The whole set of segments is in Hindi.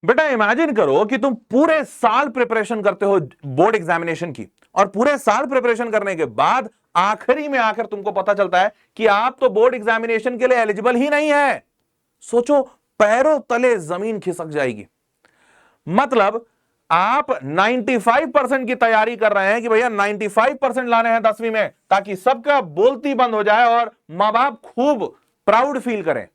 बेटा इमेजिन करो कि तुम पूरे साल प्रिपरेशन करते हो बोर्ड एग्जामिनेशन की, और पूरे साल प्रिपरेशन करने के बाद आखिरी में आकर तुमको पता चलता है कि आप तो बोर्ड एग्जामिनेशन के लिए एलिजिबल ही नहीं है। सोचो, पैरों तले जमीन खिसक जाएगी। मतलब आप 95% की तैयारी कर रहे हैं कि भैया 95% लाने हैं 10वीं में, ताकि सबका बोलती बंद हो जाए और मां बाप खूब प्राउड फील करें।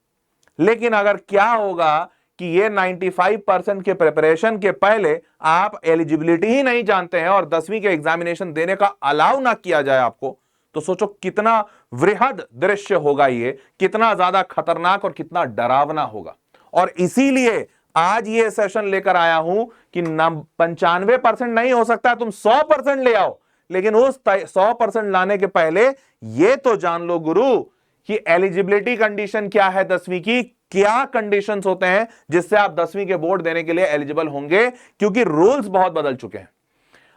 लेकिन अगर क्या होगा कि ये 95% के प्रिपरेशन के पहले आप एलिजिबिलिटी ही नहीं जानते हैं और 10वीं के एग्जामिनेशन देने का अलाउ ना किया जाए आपको, तो सोचो कितना वृहद दृश्य होगा, ये कितना ज्यादा खतरनाक और कितना डरावना होगा। और इसीलिए आज ये सेशन लेकर आया हूं कि 95% नहीं हो सकता, तुम 100% ले आओ, लेकिन उस 100% लाने के पहले ये तो जान लो गुरु कि एलिजिबिलिटी कंडीशन क्या है 10वीं की, क्या कंडीशंस होते हैं जिससे आप 10वीं के बोर्ड देने के लिए एलिजिबल होंगे, क्योंकि रूल्स बहुत बदल चुके हैं।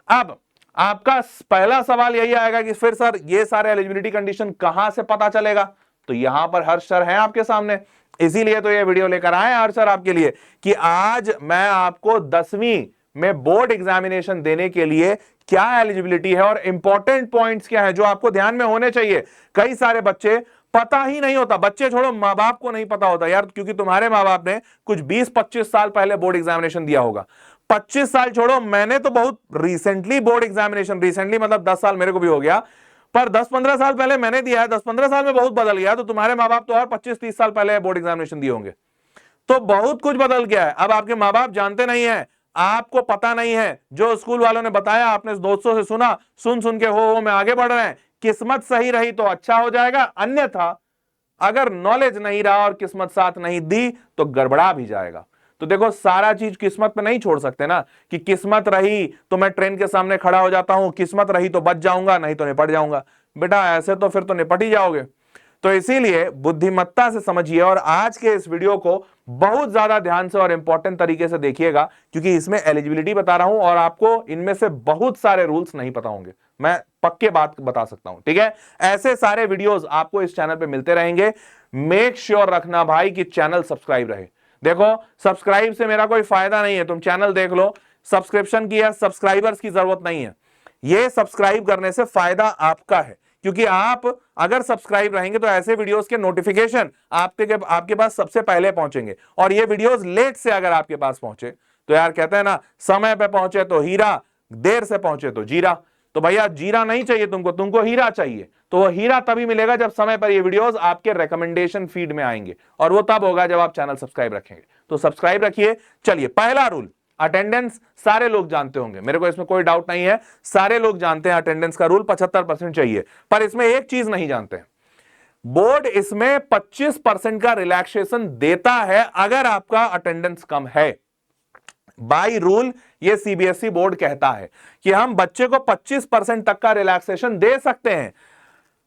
अब आपका पहला सवाल यही आएगा कि फिर सर ये सारे एलिजिबिलिटी कंडीशन कहां से पता चलेगा? तो यहां पर हर्ष सर हैं आपके सामने, इसीलिए तो ये वीडियो लेकर आए हर्ष सर आपके लिए कि आज मैं आपको 10वीं में बोर्ड एग्जामिनेशन देने के लिए क्या एलिजिबिलिटी है और इंपॉर्टेंट पॉइंट्स क्या है जो आपको ध्यान में होने चाहिए। कई सारे बच्चे पता ही नहीं होता, बच्चे छोड़ो मां बाप को नहीं पता होता यार, क्योंकि तुम्हारे मां बाप ने कुछ 20-25 साल पहले बोर्ड एग्जामिनेशन दिया होगा। 25 साल छोड़ो, मैंने तो बहुत रिसेंटली बोर्ड एग्जामिनेशन, रिसेंटली मतलब 10 साल मेरे को भी हो गया, पर 10-15 साल पहले मैंने दिया है। 10-15 साल में बहुत बदल गया, तो तुम्हारे मां बाप तो और 25-30 साल पहले बोर्ड एग्जामिनेशन दिए होंगे, तो बहुत कुछ बदल गया है। अब आपके मां बाप जानते नहीं है, आपको पता नहीं है, जो स्कूल वालों ने बताया आपने दोस्तों से सुना, सुन सुन के हो में आगे बढ़ रहे हैं। किस्मत सही रही तो अच्छा हो जाएगा, अन्यथा अगर नॉलेज नहीं रहा और किस्मत साथ नहीं दी तो गड़बड़ा भी जाएगा। तो देखो, सारा चीज किस्मत पे नहीं छोड़ सकते ना, कि किस्मत रही तो मैं ट्रेन के सामने खड़ा हो जाता हूं, किस्मत रही तो बच जाऊंगा, नहीं तो निपट जाऊंगा। बेटा ऐसे तो फिर तो निपट ही जाओगे। तो इसीलिए बुद्धिमत्ता से समझिए और आज के इस वीडियो को बहुत ज्यादा ध्यान से और इंपॉर्टेंट तरीके से देखिएगा, क्योंकि इसमें एलिजिबिलिटी बता रहा हूं और आपको इनमें से बहुत सारे रूल्स नहीं पता होंगे, मैं पक्के बात बता सकता हूं। ठीक है, ऐसे सारे वीडियोस आपको इस चैनल पे मिलते रहेंगे। मेक श्योर रखना भाई कि चैनल सब्सक्राइब रहे। देखो, सब्सक्राइब से मेरा कोई फायदा नहीं है, तुम चैनल देख लो, सब्सक्रिप्शन की या सब्सक्राइबर्स की जरूरत नहीं है। ये सब्सक्राइब करने से फायदा आपका है, क्योंकि आप अगर सब्सक्राइब रहेंगे तो ऐसे वीडियोस के नोटिफिकेशन आपके पास सबसे पहले पहुंचेंगे। और ये वीडियोस लेट से अगर आपके पास पहुंचे तो यार कहते हैं ना, समय पे पहुंचे तो हीरा, देर से पहुंचे तो जीरा। तो भैया जीरा नहीं चाहिए तुमको हीरा चाहिए। तो वो हीरा तभी मिलेगा जब समय पर ये वीडियोस आपके रिकमेंडेशन फीड में आएंगे, और वो तब होगा जब आप चैनल सब्सक्राइब रखेंगे। तो सब्सक्राइब रखिए। चलिए, पहला रूल, अटेंडेंस सारे लोग जानते होंगे, मेरे को इसमें कोई डाउट नहीं है, सारे लोग जानते हैं अटेंडेंस का रूल 75% चाहिए। पर इसमें एक चीज नहीं जानते हैं, बोर्ड इसमें 25% का रिलैक्सेशन देता है अगर आपका अटेंडेंस कम है। बाय रूल ये सीबीएसई बोर्ड कहता है कि हम बच्चे को 25% तक का रिलैक्सेशन दे सकते हैं।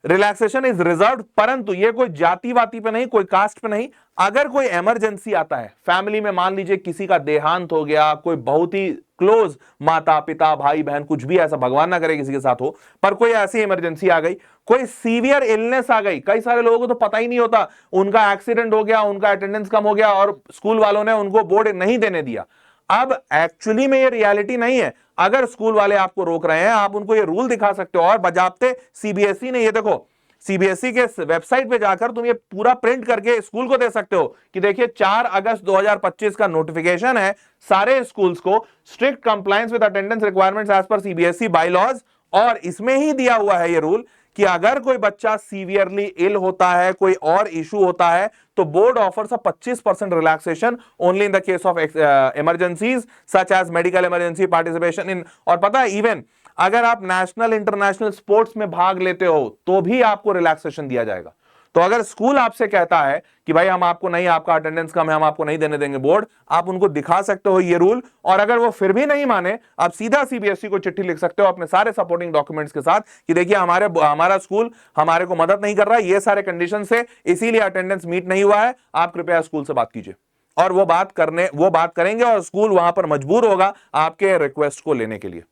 रिलैक्सेशन इज रिजर्व, परंतु ये कोई जाति वाती पे नहीं, कोई कास्ट पे नहीं। अगर कोई इमरजेंसी आता है फैमिली में, मान लीजिए किसी का देहांत हो गया, कोई बहुत ही क्लोज माता पिता भाई बहन कुछ भी ऐसा, भगवान ना करे किसी के साथ हो, पर कोई ऐसी इमरजेंसी आ गई, कोई सीवियर इलनेस आ गई, कई सारे लोगों को तो पता ही नहीं होता, उनका एक्सीडेंट हो गया, उनका अटेंडेंस कम हो गया और स्कूल वालों ने उनको बोर्ड नहीं देने दिया। अब एक्चुअली में ये रियलिटी नहीं है। अगर स्कूल वाले आपको रोक रहे हैं, आप उनको ये रूल दिखा सकते हो, और बजाते सीबीएसई ने, ये देखो सीबीएसई के वेबसाइट पे जाकर तुम ये पूरा प्रिंट करके स्कूल को दे सकते हो कि देखिए 4 अगस्त 2025 का नोटिफिकेशन है सारे स्कूल्स को, strict compliance with attendance requirements as per CBSE bylaws. और इसमें ही दिया हुआ है ये रूल कि अगर कोई बच्चा सीवियरली इल होता है, कोई और इशू होता है, तो board offers a 25% relaxation only in the case of emergencies such as medical emergency, participation in, और पता है इवन अगर आप नेशनल इंटरनेशनल स्पोर्ट्स में भाग लेते हो तो भी आपको रिलैक्सेशन दिया जाएगा। तो अगर स्कूल आपसे कहता है कि भाई हम आपको नहीं, आपका अटेंडेंस कम है, हम आपको नहीं देने देंगे बोर्ड, आप उनको दिखा सकते हो ये रूल, और अगर वो फिर भी नहीं माने, आप सीधा सीबीएसई को चिट्ठी लिख सकते हो अपने सारे सपोर्टिंग डॉक्यूमेंट्स के साथ कि देखिए हमारा स्कूल हमारे को मदद नहीं कर रहा है, ये सारे कंडीशन से, इसीलिए अटेंडेंस मीट नहीं हुआ है, आप कृपया स्कूल से बात कीजिए। और वो बात करेंगे और स्कूल वहां पर मजबूर होगा आपके रिक्वेस्ट को लेने के लिए।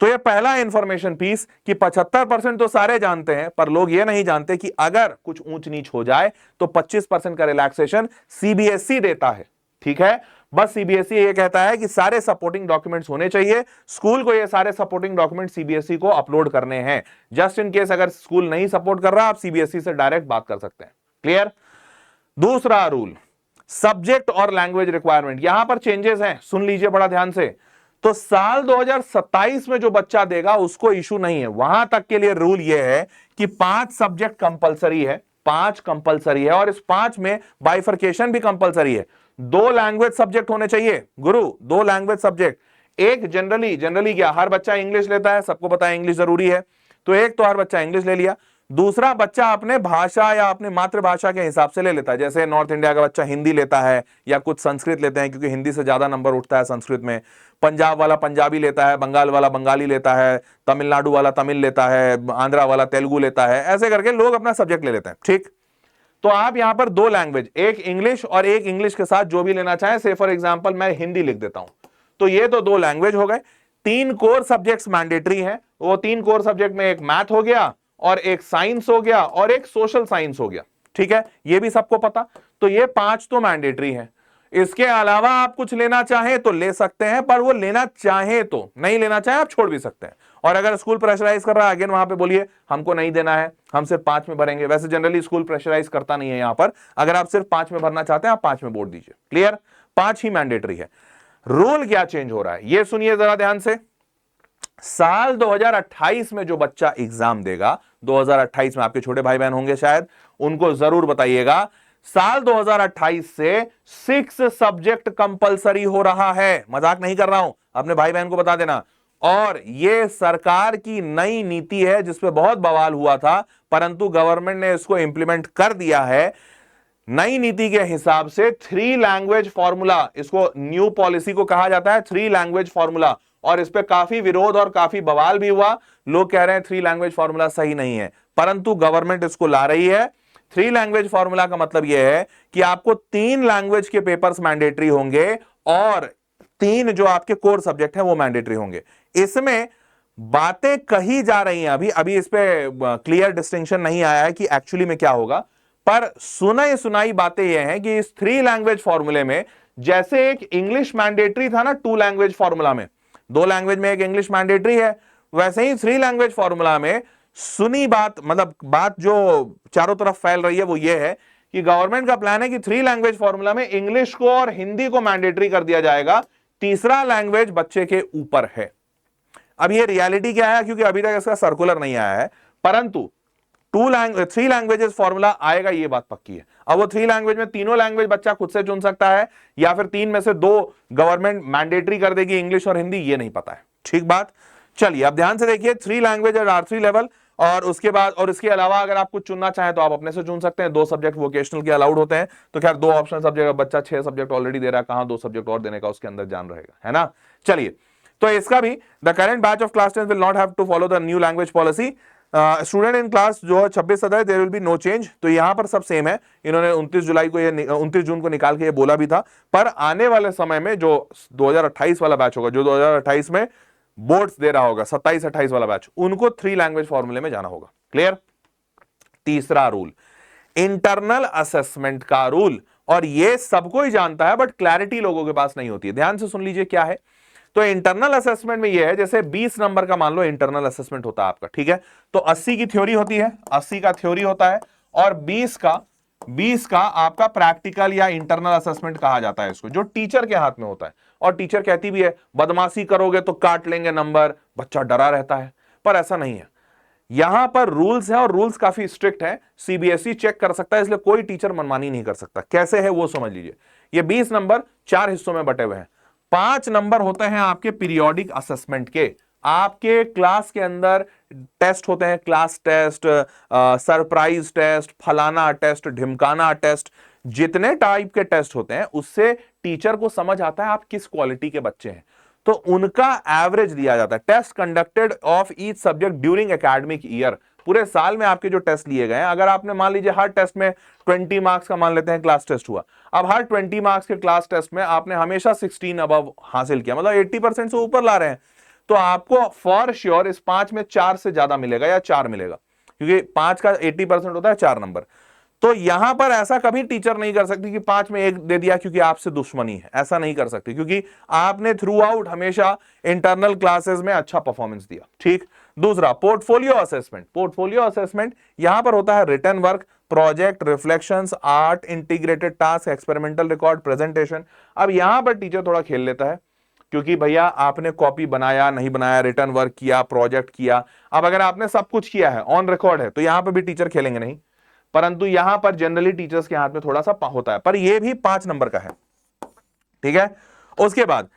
तो ये पहला इंफॉर्मेशन पीस कि 75% तो सारे जानते हैं, पर लोग ये नहीं जानते कि अगर कुछ ऊंच नीच हो जाए तो 25% का रिलैक्सेशन सीबीएसई देता है। ठीक है, बस सीबीएसई ये कहता है कि सारे सपोर्टिंग डॉक्यूमेंट्स होने चाहिए, स्कूल को ये सारे सपोर्टिंग डॉक्यूमेंट सीबीएसई को अपलोड करने हैं। जस्ट इन केस अगर स्कूल नहीं सपोर्ट कर रहा, आप सीबीएसई से डायरेक्ट बात कर सकते हैं। क्लियर? दूसरा रूल, सब्जेक्ट और लैंग्वेज रिक्वायरमेंट। यहां पर चेंजेस हैं, सुन लीजिए बड़ा ध्यान से। तो साल 2027 में जो बच्चा देगा उसको इशू नहीं है, वहां तक के लिए रूल यह है कि 5 सब्जेक्ट कंपलसरी है, 5 कंपलसरी है, और इस 5 में बाइफर्केशन भी कंपलसरी है। 2 लैंग्वेज सब्जेक्ट होने चाहिए गुरु, 2 लैंग्वेज सब्जेक्ट। एक जनरली क्या हर बच्चा इंग्लिश लेता है, सबको पता है इंग्लिश जरूरी है, तो एक तो हर बच्चा इंग्लिश ले लिया, दूसरा बच्चा अपने भाषा या अपने मातृभाषा के हिसाब से ले लेता है। जैसे नॉर्थ इंडिया का बच्चा हिंदी लेता है या कुछ संस्कृत लेते हैं, क्योंकि हिंदी से ज्यादा नंबर उठता है संस्कृत में। पंजाब वाला पंजाबी लेता है, बंगाल वाला बंगाली लेता है, तमिलनाडु वाला तमिल लेता है, आंध्रा वाला तेलुगु लेता है, ऐसे करके लोग अपना सब्जेक्ट ले लेते हैं। ठीक, तो आप यहां पर 2 लैंग्वेज, एक इंग्लिश और एक इंग्लिश के साथ जो भी लेना चाहे, से फॉर एग्जांपल मैं हिंदी लिख देता हूं, तो ये तो 2 लैंग्वेज हो गए। 3 कोर सब्जेक्ट्स मैंडेटरी हैं, वो 3 कोर सब्जेक्ट में एक मैथ हो गया और एक साइंस हो गया और एक सोशल साइंस हो गया। ठीक है, ये भी सबको पता, तो ये 5 तो मैंडेटरी हैं। इसके अलावा आप कुछ लेना चाहें तो ले सकते हैं, पर वो लेना चाहे तो, नहीं लेना चाहे आप छोड़ भी सकते हैं। और अगर स्कूल प्रेशराइज कर रहा है, अगेन वहां पे बोलिए हमको नहीं देना है, हम सिर्फ 5 में भरेंगे। वैसे जनरली स्कूल प्रेशराइज करता नहीं है यहां पर, अगर आप सिर्फ 5 में भरना चाहते हैं आप 5 में बोर्ड दीजिए। क्लियर? 5 ही मैंडेटरी है। रूल क्या चेंज हो रहा है ये सुनिए जरा ध्यान से। साल 2028 में जो बच्चा एग्जाम देगा, 2028 में आपके छोटे भाई बहन होंगे शायद, उनको जरूर बताइएगा, साल 2028 से 6 सब्जेक्ट कंपलसरी हो रहा है। मजाक नहीं कर रहा हूं, अपने भाई बहन को बता देना। और यह सरकार की नई नीति है जिसपे बहुत बवाल हुआ था, परंतु गवर्नमेंट ने इसको इंप्लीमेंट कर दिया है। नई नीति के हिसाब से 3 लैंग्वेज फॉर्मूला, इसको न्यू पॉलिसी को कहा जाता है 3 लैंग्वेज फॉर्मूला, और इस पे काफी विरोध और काफी बवाल भी हुआ। लोग कह रहे हैं 3 लैंग्वेज फॉर्मूला सही नहीं है, परंतु गवर्नमेंट इसको ला रही है। 3 लैंग्वेज फॉर्मूला का मतलब यह है कि आपको 3 लैंग्वेज के पेपर्स मैंडेटरी होंगे और 3 जो आपके कोर सब्जेक्ट हैं वो मैंडेटरी होंगे। इसमें बातें कही जा रही हैं, अभी इस पे क्लियर डिस्टिंक्शन नहीं आया है कि एक्चुअली में क्या होगा, पर सुनाई बातें यह हैं कि इस 3 लैंग्वेज फॉर्मूले में, जैसे एक इंग्लिश मैंडेटरी था ना 2 लैंग्वेज फॉर्मूला में, 2 लैंग्वेज में एक इंग्लिश मैंडेटरी है, वैसे ही 3 लैंग्वेज फॉर्मूला में सुनी बात, मतलब बात जो चारों तरफ फैल रही है वो ये है कि गवर्नमेंट का प्लान है कि 3 लैंग्वेज फॉर्मूला में इंग्लिश को और हिंदी को मैंडेटरी कर दिया जाएगा, तीसरा लैंग्वेज बच्चे के ऊपर है। अब ये रियलिटी क्या है, क्योंकि अभी तक इसका सर्कुलर नहीं आया है, परंतु 3 लैंग्वेजेस फॉर्मूला आएगा, ये बात पक्की है। अब वो 3 लैंग्वेज में तीनों लैंग्वेज बच्चा खुद से चुन सकता है, या फिर 3 में से 2 गवर्नमेंट मैंडेटरी कर देगी, इंग्लिश और हिंदी, ये नहीं पता है। ठीक बात, चलिए अब ध्यान से देखिए। 3 लैंग्वेज और R3 लेवल, और उसके बाद और इसके अलावा अगर आप कुछ चुनना चाहें तो आप अपने से चुन सकते हैं। 2 सब्जेक्ट वोकेशनल के अलाउड होते हैं, तो खैर 2 ऑप्शनल सब्जेक्ट, बच्चा 6 सब्जेक्ट ऑलरेडी दे रहा है, कहां 2 सब्जेक्ट और देने का उसके अंदर जान रहेगा, है ना। चलिए, तो इसका भी the current batch of class 10 will not have to follow the new language policy. Student in class जो 26 सदस्य, there will be no change. तो यहां पर सब सेम है, इन्होंने 29 जून को निकाल के ये बोला भी था, पर आने वाले समय में जो 2028 वाला बैच होगा, जो 2028 में बोर्ड्स दे रहा होगा, 27-28 वाला बैच, उनको 3 लैंग्वेज फॉर्मूले में जाना होगा। क्लियर? तीसरा रूल, इंटरनल असेसमेंट का रूल, और ये सबको ही जानता है बट क्लैरिटी लोगों के पास नहीं होती है। ध्यान से सुन लीजिए क्या है। तो इंटरनल असेसमेंट में ये है, जैसे 20 नंबर का मान लो इंटरनल असेसमेंट होता है आपका, ठीक है, तो 80 की थ्योरी होती है, 80 का थ्योरी होता है, और 20 का आपका प्रैक्टिकल या इंटरनल असेसमेंट कहा जाता है इसको, जो टीचर के हाथ में होता है। और टीचर कहती भी है बदमाशी करोगे तो काट लेंगे नंबर, बच्चा डरा रहता है, पर ऐसा नहीं है। यहां पर रूल्स है और रूल्स काफी स्ट्रिक्ट है, सीबीएसई चेक कर सकता है, इसलिए कोई टीचर मनमानी नहीं कर सकता। कैसे है वो समझ लीजिए। ये 20 नंबर 4 हिस्सों में बटे हुए हैं। 5 नंबर होते हैं आपके पीरियोडिक असेसमेंट के, आपके क्लास के अंदर टेस्ट होते हैं, क्लास टेस्ट, सरप्राइज टेस्ट, फलाना टेस्ट, ढिमकाना टेस्ट, जितने टाइप के टेस्ट होते हैं उससे टीचर को समझ आता है आप किस क्वालिटी के बच्चे हैं, तो उनका एवरेज दिया जाता है। Test conducted of each subject during academic year, पूरे साल में आपके जो टेस्ट लिए गए हैं, अगर आपने मान लीजिए हर टेस्ट में 20 मार्क्स का मान लेते हैं क्लास टेस्ट हुआ, अब हर 20 मार्क्स के क्लास टेस्ट में आपने हमेशा 16 अबव हासिल किया, मतलब 80% से ऊपर ला रहे हैं, तो आपको फॉर श्योर इस 5 में 4 से ज्यादा मिलेगा या 4 मिलेगा, क्योंकि 5 का 80% होता है 4 नंबर। तो यहां पर ऐसा कभी टीचर नहीं कर सकती कि 5 में 1 दे दिया क्योंकि आपसे दुश्मनी है, ऐसा नहीं कर सकती, क्योंकि आपने थ्रू आउट हमेशा इंटरनल क्लासेस में अच्छा परफॉर्मेंस दिया। ठीक। दूसरा, पोर्टफोलियो असेसमेंट। पोर्टफोलियो असेसमेंट यहां पर होता है written work, project, reflections, art, integrated task, experimental record, presentation. अब यहां पर टीचर थोड़ा खेल लेता है, क्योंकि भैया आपने कॉपी बनाया नहीं बनाया, रिटर्न वर्क किया, प्रोजेक्ट किया। अब अगर आपने सब कुछ किया है, ऑन रिकॉर्ड है, तो यहां पर भी टीचर खेलेंगे नहीं, परंतु यहां पर जनरली टीचर्स के हाथ में थोड़ा सा होता है, पर यह भी 5 नंबर का है। ठीक है। उसके बाद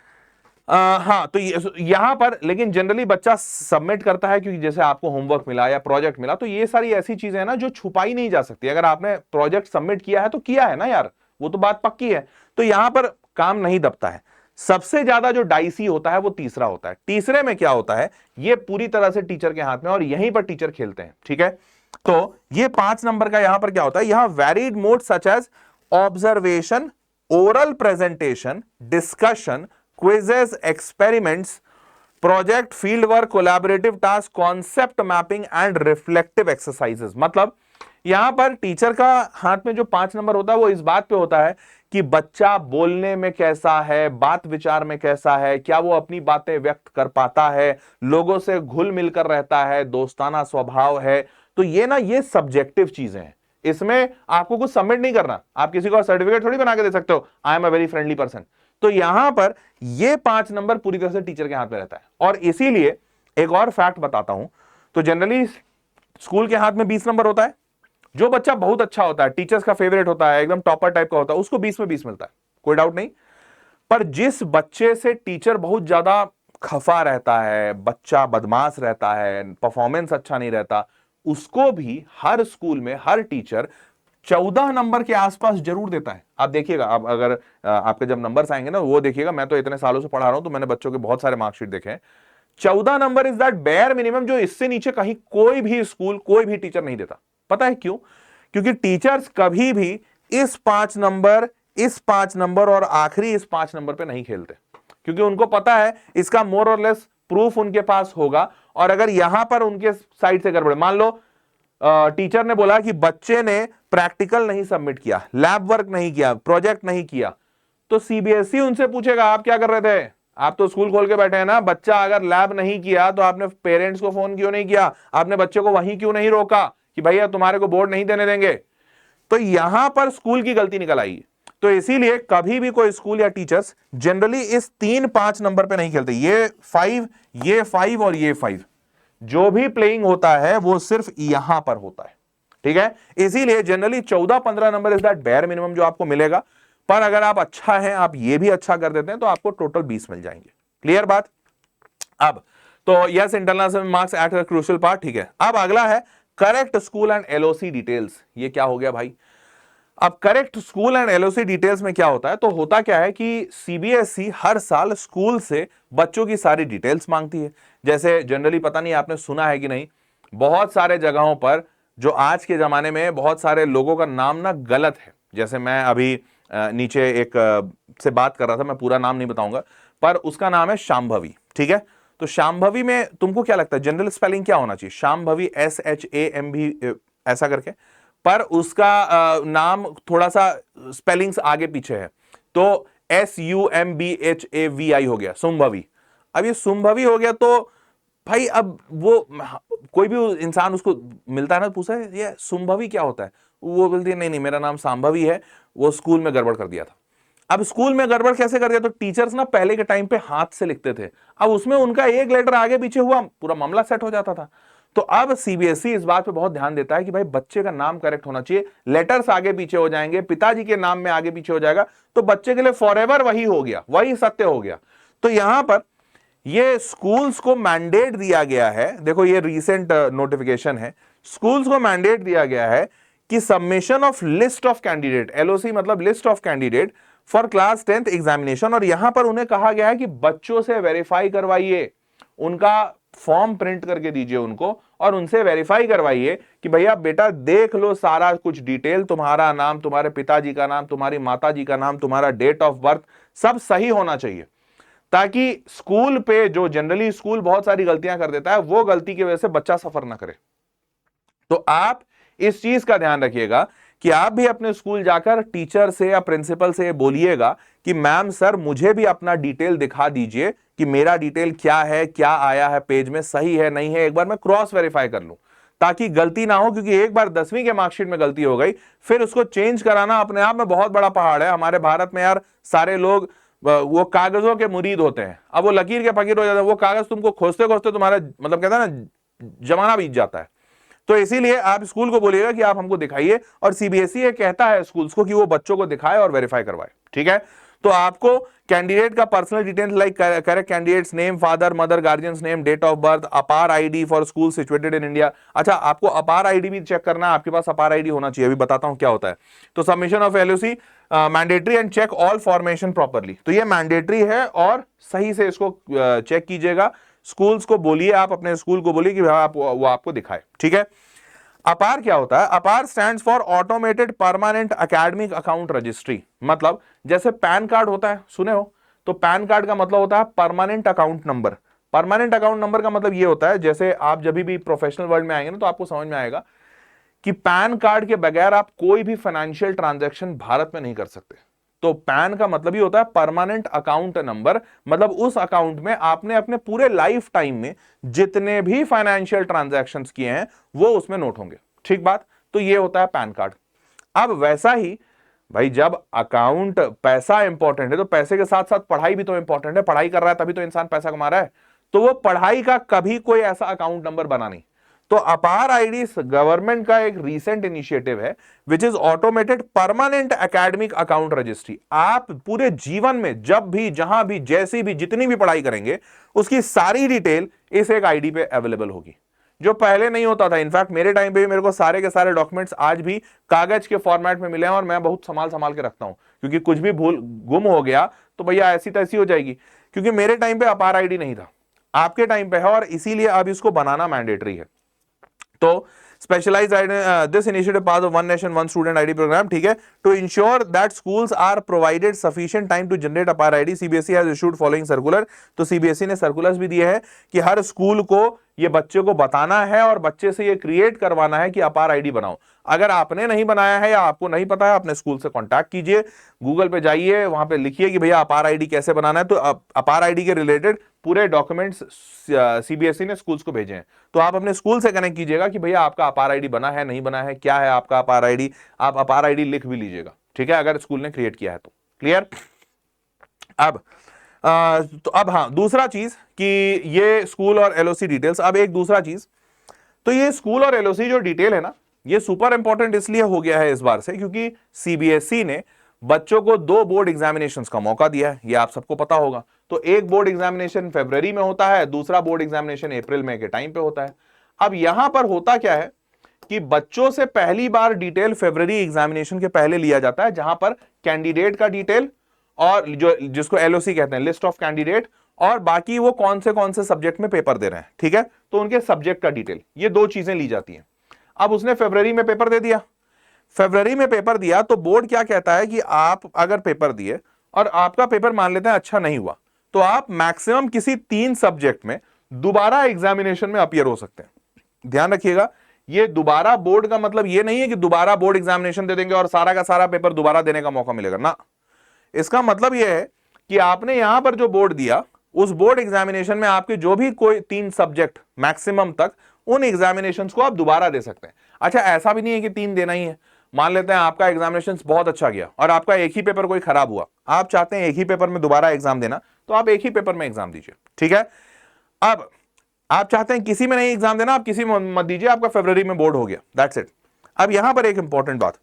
हाँ, तो यहां पर लेकिन जनरली बच्चा सबमिट करता है, क्योंकि जैसे आपको होमवर्क मिला या प्रोजेक्ट मिला, तो ये सारी ऐसी चीजें हैं ना जो छुपाई नहीं जा सकती। अगर आपने प्रोजेक्ट सबमिट किया है तो किया है ना यार, वो तो बात पक्की है। तो यहां पर काम नहीं दबता है। सबसे ज्यादा जो डाइसी होता है वो तीसरा होता है। तीसरे में क्या होता है, ये पूरी तरह से टीचर के हाथ में, और यहीं पर टीचर खेलते हैं। ठीक है। तो ये 5 नंबर का यहां पर क्या होता है, यहां varied mode such as observation, oral presentation, discussion, quizzes, experiments, project, field work, collaborative task, concept mapping and reflective exercises. मतलब यहां पर टीचर का हाथ में जो 5 नंबर होता है वो इस बात पे होता है कि बच्चा बोलने में कैसा है, बात विचार में कैसा है, क्या वो अपनी बातें व्यक्त कर पाता है, लोगों से घुल मिलकर रहता है, दोस्ताना स्वभाव है। तो ये ना, ये सब्जेक्टिव चीजें हैं, इसमें आपको कुछ सबमिट नहीं करना। आप किसी को सर्टिफिकेट थोड़ी बना के दे सकते हो, I am a very friendly person. तो यहां पर ये 5 नंबर पूरी तरह से टीचर के हाथ में रहता है। और इसीलिए एक और फैक्ट बताता हूं, तो जनरली स्कूल के हाथ में 20 नंबर होता है। जो बच्चा बहुत अच्छा होता है, टीचर्स का फेवरेट होता है, एकदम टॉपर टाइप का होता है, उसको 20 में 20 मिलता है, कोई डाउट नहीं। पर जिस बच्चे से टीचर बहुत ज्यादा खफा रहता है, बच्चा बदमाश रहता है, परफॉर्मेंस अच्छा नहीं रहता, उसको भी हर स्कूल में हर टीचर 14 नंबर के आसपास जरूर देता है। आप देखिएगा, आप अगर आपके जब नंबर्स आएंगे ना, वो देखिएगा। मैं तो इतने सालों से पढ़ा रहा हूं, तो मैंने बच्चों के बहुत सारे मार्कशीट देखे हैं। 14 number is that bare minimum, जो इससे नीचे कहीं कोई भी स्कूल, कोई भी टीचर नहीं देता। पता है क्यों? क्योंकि टीचर्स कभी भी इस 5 नंबर, इस 5 नंबर और आखिरी इस 5 नंबर पे नहीं खेलते, क्योंकि उनको पता है इसका मोर और लेस प्रूफ उनके पास होगा। और अगर यहां पर उनके साइड से गड़बड़, मान लो टीचर ने बोला कि बच्चे ने प्रैक्टिकल नहीं सबमिट किया, लैब वर्क नहीं किया, प्रोजेक्ट नहीं किया, तो सीबीएसई उनसे पूछेगा आप क्या कर रहे थे? आप तो स्कूल खोल के बैठे हैं ना। बच्चा अगर लैब नहीं किया तो आपने पेरेंट्स को फोन क्यों नहीं किया? आपने बच्चे को वहीं क्यों नहीं रोका कि भैया तुम्हारे को बोर्ड नहीं देने देंगे? तो यहां पर स्कूल की गलती निकल आई। तो इसीलिए कभी भी कोई स्कूल या टीचर्स जनरली इस 3-5 नंबर पे नहीं खेलते। ये 5 और ये 5 जो भी प्लेइंग होता है वो सिर्फ यहां पर होता है। ठीक है। इसीलिए generally 14-15 number is that bare minimum जो आपको मिलेगा। पर अगर आप अच्छा है, आप ये भी अच्छा कर देते हैं, तो आपको टोटल 20 मिल जाएंगे। क्लियर बात? अब तो yes, internal marks at a crucial part. ठीक है। अब अगला है correct school and LOC details. ये क्या हो गया भाई? अब correct school and LOC details में क्या होता है? तो होता क्या है कि सीबीएसई हर साल स्कूल से बच्चों की सारी डिटेल्स मांगती है। जैसे जनरली, पता नहीं आपने सुना है कि नहीं, बहुत सारे जगहों पर जो आज के जमाने में बहुत सारे लोगों का नाम ना गलत है। जैसे मैं अभी नीचे एक से बात कर रहा था, मैं पूरा नाम नहीं बताऊंगा, पर उसका नाम है शांभवी। ठीक है। तो शांभवी में तुमको क्या लगता है जनरल स्पेलिंग क्या होना चाहिए? शांभवी, SHAMV ऐसा करके, पर उसका नाम थोड़ा सा स्पेलिंग्स आगे पीछे है, तो SUMBHAVI हो गया, सुंभवी। अब ये सुंभवी हो गया, तो भाई अब वो कोई भी इंसान उसको मिलता है ना, पूछा है ये सुंभवी क्या होता है, वो बोलती है नहीं नहीं मेरा नाम सांभवी है, वो स्कूल में गड़बड़ कर दिया था। अब स्कूल में गड़बड़ कैसे कर दिया? तो टीचर्स ना पहले के टाइम पे हाथ से लिखते थे, अब उसमें उनका एक लेटर आगे पीछे हुआ, पूरा मामला सेट हो जाता था। तो अब सीबीएसई इस बात पे बहुत ध्यान देता है कि भाई बच्चे का नाम करेक्ट होना चाहिए, लेटर्स आगे पीछे हो जाएंगे, पिताजी के नाम में आगे पीछे हो जाएगा, तो बच्चे के लिए फॉरएवर वही हो गया, वही सत्य हो गया। तो यहां पर ये स्कूल्स को मैंडेट दिया गया है, देखो ये रीसेंट नोटिफिकेशन है, स्कूल्स को मैंडेट दिया गया है कि submission of list of candidate, LOC मतलब list of candidate for class 10th examination, और यहां पर उन्हें कहा गया है कि बच्चों से वेरीफाई करवाइए, उनका फॉर्म प्रिंट करके दीजिए उनको, और उनसे वेरीफाई करवाइए कि भैया बेटा देख लो सारा कुछ डिटेल, तुम्हारा नाम, तुम्हारे पिताजी का नाम, तुम्हारी माताजी का नाम, तुम्हारा डेट ऑफ बर्थ, सब सही होना चाहिए, ताकि स्कूल पे जो जनरली स्कूल बहुत सारी गलतियां कर देता है, वो गलती की वजह से बच्चा सफर ना करे। तो आप इस चीज का ध्यान रखिएगा कि आप भी अपने स्कूल जाकर टीचर से या प्रिंसिपल से बोलिएगा कि मैम सर मुझे भी अपना डिटेल दिखा दीजिए कि मेरा डिटेल क्या है, क्या आया है पेज में, सही है नहीं है, एक बार मैं क्रॉस वेरीफाई कर लूं ताकि गलती ना हो। क्योंकि एक बार 10वीं के मार्कशीट में गलती हो गई, फिर उसको चेंज कराना अपने आप में बहुत बड़ा पहाड़ है। हमारे भारत में यार सारे लोग वो कागजों के मुरीद होते हैं, अब वो लकीर के फकीर हो जाते हैं। वो कागज तुमको खोजते खोजते तुम्हारा मतलब कहता है ना जमाना बीत जाता है। तो इसीलिए आप स्कूल को बोलिएगा कि आप हमको दिखाइए, और सीबीएसई ये कहता है स्कूल्स को कि वो बच्चों को दिखाए और वेरीफाई करवाए। ठीक है, तो आपको कैंडिडेट का personal details like correct candidates name, father mother guardians name, date of birth, APAAR ID for school situated in India. अच्छा, आपको अपार आईडी भी चेक करना है, आपके पास अपार आईडी होना चाहिए। अभी बताता हूं क्या होता है। तो submission of LOC mandatory and check all formation properly. तो ये मैंडेटरी है और सही से इसको चेक कीजिएगा। स्कूल्स को बोलिए, आप अपने स्कूल को बोलिए कि वो आपको दिखाए। ठीक है, अपार क्या होता है? अपार stands for automated permanent academic account registry. मतलब जैसे पैन कार्ड होता है, सुने हो? तो पैन कार्ड का मतलब होता है permanent account number. Permanent account number का मतलब ये होता है, जैसे आप जब भी प्रोफेशनल वर्ल्ड में आएंगे ना तो आपको समझ में आएगा कि पैन कार्ड के बगैर आप कोई भी फाइनेंशियल ट्रांजैक्शन भारत में नहीं कर सकते। तो पैन का मतलब ही होता है परमानेंट अकाउंट नंबर। मतलब उस अकाउंट में आपने अपने पूरे लाइफ टाइम में जितने भी फाइनेंशियल ट्रांजैक्शंस किए हैं वो उसमें नोट होंगे। ठीक बात? तो ये होता है पैन कार्ड। अब वैसा ही भाई, जब अकाउंट पैसा इंपॉर्टेंट है तो पैसे के साथ साथ पढ़ाई भी तो इंपॉर्टेंट है। पढ़ाई कर रहा है तभी तो इंसान पैसा कमा रहा है। तो वो पढ़ाई का कभी कोई ऐसा अकाउंट नंबर बना नहीं। तो अपार आईडी गवर्नमेंट का एक रीसेंट इनिशिएटिव है which is automated permanent academic account registry. आप पूरे जीवन में जब भी, जहां भी, जैसी भी, जितनी भी पढ़ाई करेंगे उसकी सारी डिटेल इस एक आईडी पे अवेलेबल होगी, जो पहले नहीं होता था। इनफैक्ट मेरे टाइम पे भी मेरे को सारे के सारे डॉक्यूमेंट्स आज भी कागज के फॉर्मेट में मिले हैं और मैं बहुत संभाल संभाल के रखता हूं, क्योंकि कुछ भी भूल गुम हो गया तो भैया ऐसी तैसी हो जाएगी। क्योंकि मेरे टाइम पे अपार आईडी नहीं था, आपके टाइम पे है, और इसीलिए अब इसको बनाना मैंडेटरी है। तो specialized this initiative part of one nation one student ID program. ठीक है, to ensure that schools are provided sufficient time to generate APAAR ID, CBSE has issued following circular. तो सीबीएसई ने सर्कुलर्स भी दिए हैं कि हर स्कूल को ये बच्चे को बताना है और बच्चे से ये क्रिएट करवाना है कि अपार आईडी बनाओ। अगर आपने नहीं बनाया है या आपको नहीं पता है, अपने स्कूल से कांटेक्ट कीजिए, गूगल पे जाइए, वहां पे लिखिए कि भैया अपार आईडी कैसे बनाना है। तो अपार आईडी के रिलेटेड पूरे डॉक्यूमेंट्स सीबीएसई ने स्कूल्स को भेजे हैं। तो आप अपने स्कूल से कनेक्ट कीजिएगा कि भैया आपका अपार आईडी बना है, नहीं बना है, क्या है आपका अपार आईडी। आप अपार आईडी लिख भी लीजिएगा, ठीक है, अगर स्कूल ने क्रिएट किया है तो। क्लियर? अब तो अब हाँ, दूसरा चीज कि ये स्कूल और एलओसी डिटेल्स। अब एक दूसरा चीज, तो ये स्कूल और एलओसी जो डिटेल है ना, ये सुपर इंपॉर्टेंट इसलिए हो गया है इस बार से क्योंकि सीबीएसई ने बच्चों को 2 बोर्ड एग्जामिनेशंस का मौका दिया है, ये आप सबको पता होगा। तो एक बोर्ड एग्जामिनेशन फरवरी में होता है, दूसरा बोर्ड एग्जामिनेशन अप्रैल में के टाइम पे होता है। अब यहां पर होता क्या है कि बच्चों से पहली बार डिटेल फरवरी एग्जामिनेशन के पहले लिया जाता है, जहां पर कैंडिडेट का डिटेल और जो जिसको एलओसी कहते हैं, लिस्ट ऑफ कैंडिडेट, और बाकी वो कौन से सब्जेक्ट में पेपर दे रहे हैं। ठीक है, तो उनके सब्जेक्ट का डिटेल, ये 2 चीजें ली जाती हैं। अब उसने फरवरी में पेपर दे दिया, फरवरी में पेपर दिया तो बोर्ड क्या कहता है कि आप अगर पेपर दिए और आपका पेपर मान लेते हैं अच्छा नहीं हुआ, तो आप मैक्सिमम किसी 3 सब्जेक्ट में दोबारा एग्जामिनेशन में अपीयर हो सकते हैं। ध्यान रखिएगा, ये दोबारा बोर्ड का मतलब ये नहीं है कि दोबारा बोर्ड एग्जामिनेशन दे देंगे और सारा का सारा पेपर दोबारा देने का मौका मिलेगा ना। इसका मतलब यह है कि आपने यहां पर जो बोर्ड दिया, उस बोर्ड एग्जामिनेशन में आपके जो भी कोई 3 सब्जेक्ट मैक्सिमम तक, उन एग्जामिनेशंस को आप दोबारा दे सकते हैं। अच्छा, ऐसा भी नहीं है कि 3 देना ही है। मान लेते हैं आपका एग्जामिनेशन बहुत अच्छा गया और आपका एक ही पेपर कोई खराब हुआ, आप चाहते हैं एक ही पेपर में दोबारा एग्जाम देना, तो आप एक ही पेपर में एग्जाम दीजिए। ठीक है, अब आप चाहते हैं किसी में नहीं एग्जाम देना, आप किसी में मत दीजिए, आपका फरवरी में बोर्ड हो गया, दैट्स इट। अब यहां पर एक इंपॉर्टेंट बात,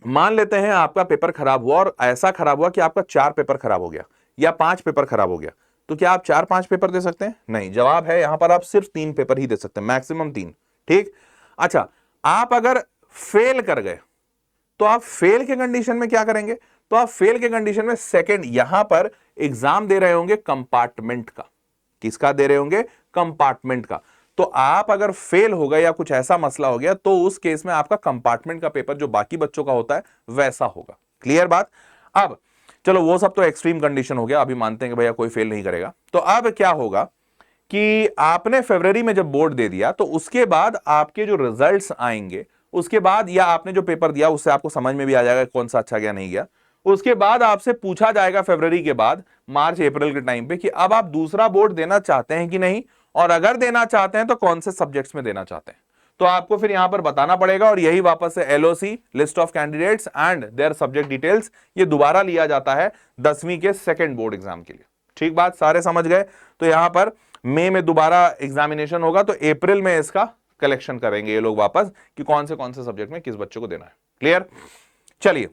मान लेते हैं आपका पेपर खराब हुआ और ऐसा खराब हुआ कि आपका 4 पेपर खराब हो गया या 5 पेपर खराब हो गया, तो क्या आप 4-5 पेपर दे सकते हैं? नहीं, जवाब है यहां पर आप सिर्फ 3 पेपर ही दे सकते हैं, मैक्सिमम 3। ठीक, अच्छा, आप अगर फेल कर गए तो आप फेल के कंडीशन में क्या करेंगे? तो आप फेल के कंडीशन में सेकंड, यहां पर एग्जाम दे रहे होंगे कंपार्टमेंट का। किसका दे रहे होंगे? कंपार्टमेंट का। तो आप अगर फेल हो गए या कुछ ऐसा मसला हो गया तो उस केस में आपका कंपार्टमेंट का पेपर जो बाकी बच्चों का होता है वैसा होगा। क्लियर बात? अब चलो, वो सब तो एक्सट्रीम कंडीशन हो गया, अभी मानते हैं कि भैया कोई फेल नहीं करेगा। तो अब क्या होगा कि आपने फरवरी में जब बोर्ड दे दिया तो उसके बाद आपके जो रिजल्ट्स आएंगे उसके बाद या आपने जो पेपर दिया उससे आपको समझ में भी आ जाएगा कौन सा अच्छा गया नहीं गया। उसके बाद आपसे पूछा जाएगा फरवरी के बाद, मार्च अप्रैल के टाइम पे, कि अब आप दूसरा बोर्ड देना चाहते हैं कि नहीं, और अगर देना चाहते हैं तो कौन से सब्जेक्ट्स में देना चाहते हैं। तो आपको फिर यहां पर बताना पड़ेगा, और यही वापस से LOC, list of candidates and their subject details, ये दोबारा लिया जाता है 10वीं के सेकंड बोर्ड एग्जाम के लिए। ठीक बात, सारे समझ गए। तो यहां पर मई में दोबारा एग्जामिनेशन होगा, तो अप्रैल में इसका कलेक्शन करेंगे ये लोग वापस कि कौन से सब्जेक्ट में किस बच्चे को देना है। क्लियर? चलिए,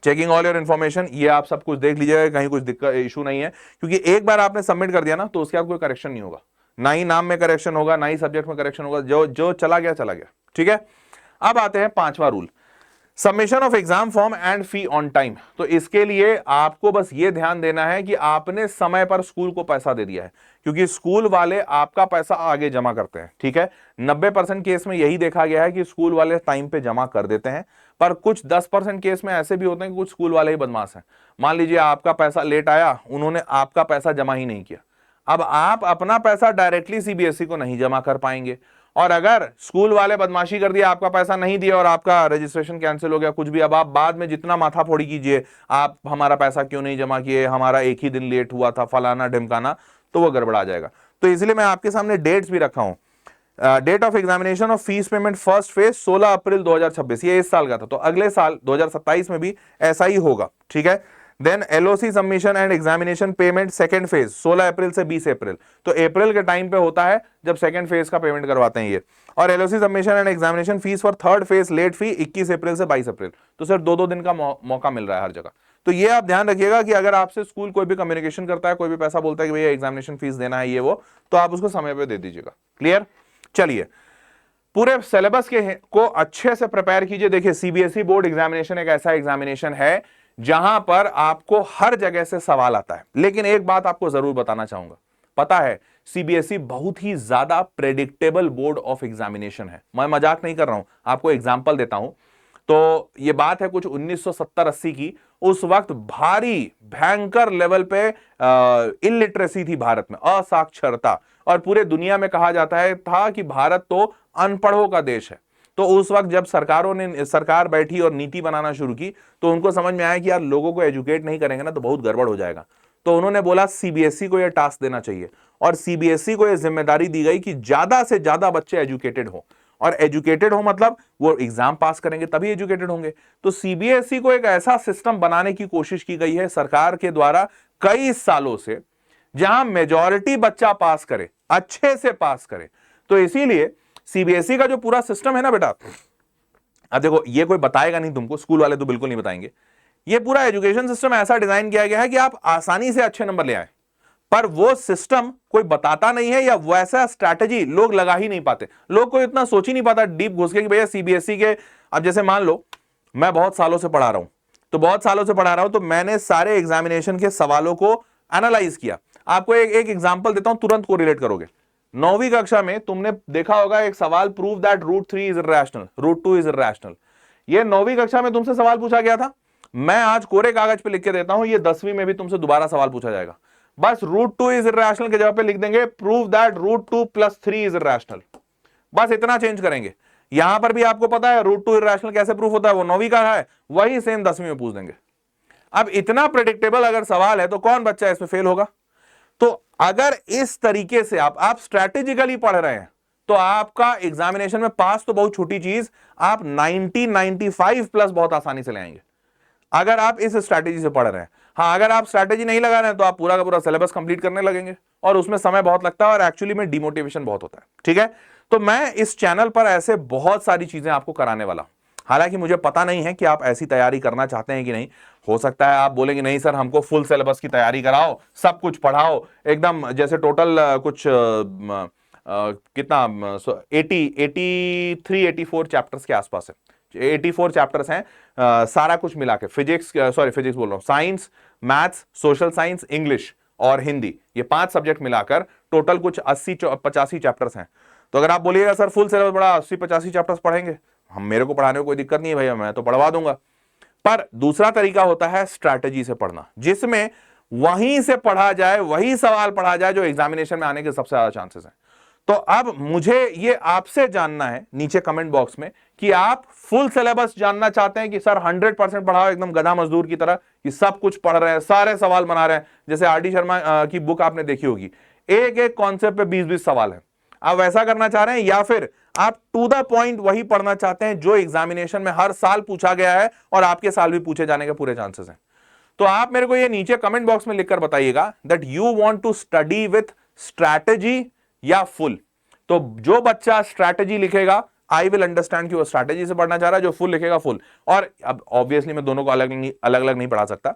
चेकिंग ऑल योर इन्फॉर्मेशन, ये आप सब कुछ देख लीजिएगा, कहीं कुछ दिक्कत इशू नहीं है, क्योंकि एक बार आपने सबमिट कर दिया ना तो उसके बाद कोई करेक्शन नहीं होगा, ना ही नाम में करेक्शन होगा, ना ही सब्जेक्ट में करेक्शन होगा, जो जो चला गया चला गया। ठीक है, अब आते हैं 5वां rule, submission of exam form and fee on time. तो इसके लिए आपको बस ये ध्यान देना है कि आपने समय पर स्कूल को पैसा दे दिया है, क्योंकि स्कूल वाले आपका पैसा आगे जमा करते हैं। ठीक है, 90% केस में यही देखा गया है कि स्कूल वाले टाइम पे जमा कर देते हैं, पर कुछ 10% केस में ऐसे भी होते हैं कि कुछ स्कूल वाले ही बदमाश हैं। मान लीजिए आपका पैसा लेट आया, उन्होंने आपका पैसा जमा ही नहीं किया, अब आप अपना पैसा डायरेक्टली सीबीएसई को नहीं जमा कर पाएंगे, और अगर स्कूल वाले बदमाशी कर दिया, आपका पैसा नहीं दिया और आपका रजिस्ट्रेशन कैंसिल हो गया, कुछ भी, अब आप बाद में जितना माथा फोड़ी कीजिए, आप हमारा पैसा क्यों नहीं जमा किए, हमारा एक ही दिन लेट हुआ था, फलाना ढिमकाना, तो वो गड़बड़ा जाएगा। तो इसलिए मैं आपके सामने डेट्स भी रखा हूं। Date of examination of fees payment first phase 16 April 2026, ये इस साल का था, तो अगले साल 2027 में भी ऐसा ही होगा। ठीक है, then LOC submission and examination payment second phase 16 April से 20 अप्रैल, तो अप्रैल के टाइम पे होता है जब सेकंड फेज का पेमेंट करवाते हैं ये। और LOC submission and examination fees for third phase late fee 21 April से 22 अप्रैल, तो सिर्फ 2-2 दिन का मौका मिल रहा है हर जगह। तो ये आप ध्यान रखिएगा कि अगर आपसे स्कूल कोई भी कम्युनिकेशन करता है, कोई भी पैसा बोलता है कि भैया एग्जामिनेशन फीस देना है ये वो, तो आप उसको समय पे दे दीजिएगा। क्लियर? चलिए, पूरे सिलेबस के को अच्छे से प्रिपेयर कीजिए। देखिए, सीबीएसई बोर्ड एग्जामिनेशन एक ऐसा एग्जामिनेशन है जहां पर आपको हर जगह से सवाल आता है, लेकिन एक बात आपको जरूर बताना चाहूंगा, पता है सीबीएसई बहुत ही ज्यादा प्रेडिक्टेबल बोर्ड ऑफ एग्जामिनेशन है। मैं मजाक नहीं कर रहा हूं, आपको एग्जांपल देता हूं। तो ये बात है कुछ 1970-80 की, उस वक्त भारी भयंकर लेवल पे इलिटरेसी थी भारत में, असाक्षरता, और पूरे दुनिया में कहा जाता है था कि भारत तो अनपढ़ों का देश है। तो उस वक्त जब सरकार बैठी और नीति बनाना शुरू की, तो उनको समझ में आया कि यार लोगों को एजुकेट नहीं करेंगे ना तो बहुत गड़बड़ हो जाएगा। तो उन्होंने बोला सीबीएसई को यह टास्क देना चाहिए, और सीबीएसई को यह जिम्मेदारी दी गई कि ज्यादा से ज्यादा बच्चे एजुकेटेड हो, और एजुकेटेड हो मतलब वो एग्जाम पास करेंगे तभी एजुकेटेड होंगे। तो सीबीएसई को एक ऐसा सिस्टम बनाने की कोशिश की गई है सरकार के द्वारा कई सालों से, जहां मेजॉरिटी बच्चा पास करे, अच्छे से पास करे। तो इसीलिए सीबीएसई का जो पूरा सिस्टम है ना बेटा, अब देखो ये कोई बताएगा नहीं तुमको, स्कूल वाले तो बिल्कुल नहीं बताएंगे। ये पूरा एजुकेशन सिस्टम ऐसा डिजाइन किया गया है कि आप आसानी से अच्छे नंबर ले आए, पर वो सिस्टम कोई बताता नहीं है, या वैसा स्ट्रैटेजी लोग लगा ही नहीं पाते। लोग को इतना सोच ही नहीं पाता डीप घुस के कि भैया सीबीएसई के, अब जैसे मान लो मैं बहुत सालों से पढ़ा रहा हूं, तो बहुत सालों से पढ़ा रहा हूं, तो मैंने सारे एग्जामिनेशन के सवालों को एनालाइज किया। आपको एक एग्जाम्पल देता हूं, तुरंत को रिलेट करोगे। 9वीं कक्षा में तुमने देखा होगा एक सवाल, prove that root 3 is irrational, root 2 is irrational. ये 9वीं कक्षा में तुमसे सवाल पूछा गया था। मैं आज कोरे कागज पे लिख के देता हूं, ये 10वीं में भी तुमसे दोबारा सवाल पूछा जाएगा। बस रूट 2 इज इरैशनल के जगह पे लिख देंगे prove that root 2 + 3 is irrational. बस इतना चेंज करेंगे। यहां पर भी आपको पता है रूट 2 इरैशनल कैसे प्रूफ होता है, वो 9वीं का है, वही सेम 10वीं में पूछ देंगे। अब इतना प्रेडिक्टेबल अगर सवाल है तो कौन बच्चा इसमें फेल होगा? तो अगर इस तरीके से आप स्ट्रैटेजिकली पढ़ रहे हैं, तो आपका एग्जामिनेशन में पास तो बहुत छोटी चीज, आप 90-95+ बहुत आसानी से ले आएंगे, अगर आप इस स्ट्रैटेजी से पढ़ रहे हैं। हाँ, अगर आप स्ट्रैटेजी नहीं लगा रहे हैं तो आप पूरा का पूरा सिलेबस कंप्लीट करने लगेंगे, और उसमें समय बहुत लगता है, और एक्चुअली में डिमोटिवेशन बहुत होता है। ठीक है, तो मैं इस चैनल पर ऐसे बहुत सारी चीजें आपको कराने वाला हूं। हालांकि मुझे पता नहीं है कि आप ऐसी तैयारी करना चाहते हैं कि नहीं। हो सकता है आप बोलेंगे नहीं सर, हमको फुल सिलेबस की तैयारी कराओ, सब कुछ पढ़ाओ एकदम, जैसे टोटल कुछ कितना 83-84 चैप्टर्स के आसपास है, 84 चैप्टर्स हैं, सारा कुछ मिला के, फिजिक्स बोल रहा हूं, science, maths, social science, English और हिंदी, ये 5 सब्जेक्ट मिलाकर टोटल कुछ 80-85 चैप्टर्स हैं। तो अगर आप बोलिएगा सर फुल सिलेबस पढ़ा, 80-85 चैप्टर्स पढ़ेंगे, हम मेरे को पढ़ाने में कोई दिक्कत नहीं है भैया, मैं तो पढ़वा दूंगा। पर दूसरा तरीका होता है स्ट्रैटेजी से पढ़ना, जिसमें वहीं से पढ़ा जाए, वही सवाल पढ़ा जाए जो एग्जामिनेशन में आने के सबसे ज्यादा चांसेस हैं। तो अब मुझे ये आपसे जानना है नीचे कमेंट बॉक्स में कि आप फुल सिलेबस जानना चाहते हैं कि सर 100% पढ़ाओ एकदम गधा मजदूर की तरह कि सब कुछ पढ़ रहे हैं, सारे सवाल बना रहे हैं, जैसे आर डी शर्मा की बुक आपने देखी होगी, एक एक कॉन्सेप्ट पे 20-20 सवाल है, आप वैसा करना चाह रहे हैं, या फिर आप टू द पॉइंट वही पढ़ना चाहते हैं जो एग्जामिनेशन में हर साल पूछा गया है और आपके साल भी पूछे जाने के पूरे चांसेस हैं? तो आप मेरे को ये नीचे कमेंट बॉक्स में लिखकर बताइएगा that you want to study with strategy या फुल। तो जो बच्चा स्ट्रैटेजी लिखेगा आई विल अंडरस्टैंड कि वो स्ट्रैटेजी से पढ़ना चाह रहा है, जो फुल लिखेगा फुल। और अब ऑब्वियसली मैं दोनों को अलग अलग नहीं पढ़ा सकता,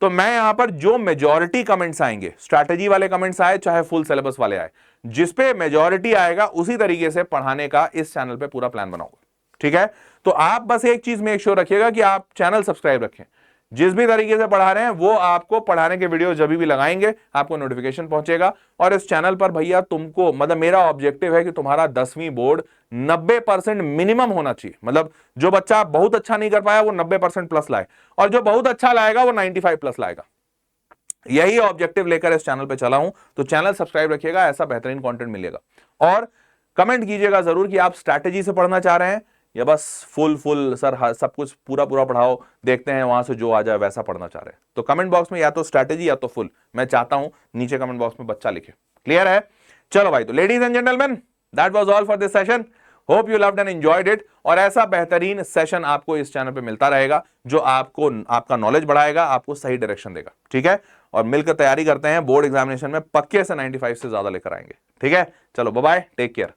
तो मैं यहां पर जो मेजॉरिटी कमेंट्स आएंगे, स्ट्रैटेजी वाले कमेंट्स आए चाहे फुल सिलेबस वाले आए, जिसपे मेजॉरिटी आएगा उसी तरीके से पढ़ाने का इस चैनल पे पूरा प्लान बनाऊंगा। ठीक है, तो आप बस एक चीज मेक श्योर रखिएगा कि आप चैनल सब्सक्राइब रखें, जिस भी तरीके से पढ़ा रहे हैं वो आपको पढ़ाने के वीडियो जब भी लगाएंगे आपको नोटिफिकेशन पहुंचेगा। और इस चैनल पर भैया तुमको, मतलब मेरा ऑब्जेक्टिव है कि तुम्हारा 10वीं बोर्ड 90% मिनिमम होना चाहिए। मतलब जो बच्चा बहुत अच्छा नहीं कर पाया वो 90% प्लस लाए, और जो बहुत अच्छा लाएगा वो 95 प्लस लाएगा। यही ऑब्जेक्टिव लेकर इस चैनल पे चला हूं, तो चैनल सब्सक्राइब रखिएगा, ऐसा बेहतरीन कंटेंट मिलेगा। और कमेंट कीजिएगा जरूर कि आप स्ट्रैटेजी से पढ़ना चाह रहे हैं या बस फुल सर सब कुछ पूरा पढ़ाओ, देखते हैं वहां से जो आ जाए वैसा पढ़ना चाह रहे हैं। तो कमेंट बॉक्स में या तो स्ट्रैटेजी या तो फुल, मैं चाहता हूं नीचे कमेंट बॉक्स में बच्चा लिखे। क्लियर है? चलो भाई, तो ladies and gentleman, that was all for this session. Hope you loved and enjoyed it. और ऐसा बेहतरीन सेशन आपको इस चैनल पे मिलता रहेगा जो आपको आपका नॉलेज बढ़ाएगा, आपको सही डायरेक्शन देगा। ठीक है, और मिलकर तैयारी करते हैं, बोर्ड एग्जामिनेशन में पक्के से 95 से ज्यादा लेकर आएंगे। ठीक है, चलो बाय बाय, टेक केयर।